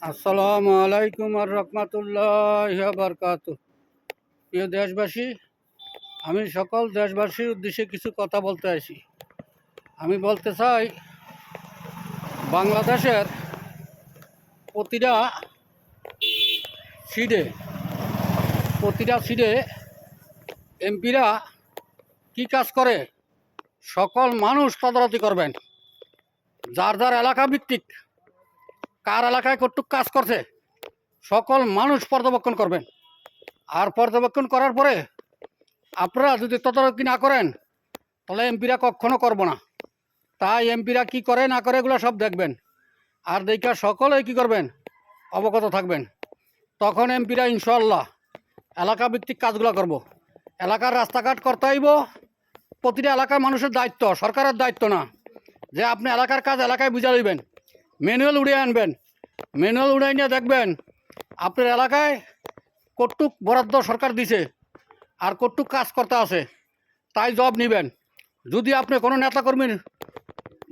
আসসালামু আলাইকুম আর রহমতুল্লাহ বারকাত। প্রিয় দেশবাসী, আমি সকল দেশবাসীর উদ্দেশ্যে কিছু কথা বলতে আসি। আমি বলতে চাই, বাংলাদেশের প্রতিটা সিটে এমপিরা কি কাজ করে সকল মানুষ তদারকি করবেন। যার যার এলাকা ভিত্তিক কার এলাকায় কতটুক কাজ করছে সকল মানুষ পর্যবেক্ষণ করবেন। আর পর্যবেক্ষণ করার পরে আপনারা যদি তদারকি না করেন তাহলে এমপিরা কখনো করবো না। তাই এমপিরা কি করে না করে এগুলো সব দেখবেন, আর দেখা সকলেই কি করবেন, অবগত থাকবেন। তখন এমপিরা ইনশাল্লাহ এলাকা ভিত্তিক কাজগুলো করব। এলাকার রাস্তাঘাট করতে হইব, প্রতিটা এলাকার মানুষের দায়িত্ব, সরকারের দায়িত্ব না যে আপনি এলাকার কাজ এলাকায় বুঝা লইবেন। ম্যানুয়াল উড়িয়ে আনবেন, ম্যানুয়াল উড়াই নিয়ে দেখবেন আপনার এলাকায় কতটুক বরাদ্দ সরকার দিছে আর কতটুক কাজ করতে আছে, তাই জব নেবেন। যদি আপনি কোনো নেতাকর্মীর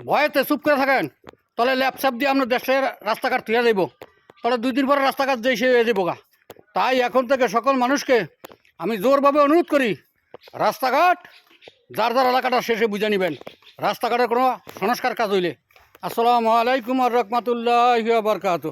ভয়েতে চুপ করে থাকেন তাহলে ল্যাপসাপ দিয়ে আপনার দেশের রাস্তাঘাট থুয়ে দেব, তাহলে 2 দিন পরে রাস্তাঘাট যেই সে হয়ে যাবো গা। তাই এখন থেকে সকল মানুষকে আমি জোরভাবে অনুরোধ করি, রাস্তাঘাট যার যার এলাকাটা শেষে বুঝে নেবেন রাস্তাঘাটের কোনো সংস্কার কাজ হইলে। আসসালামু আলাইকুম আর রহমতুল্লাহ বারকাত।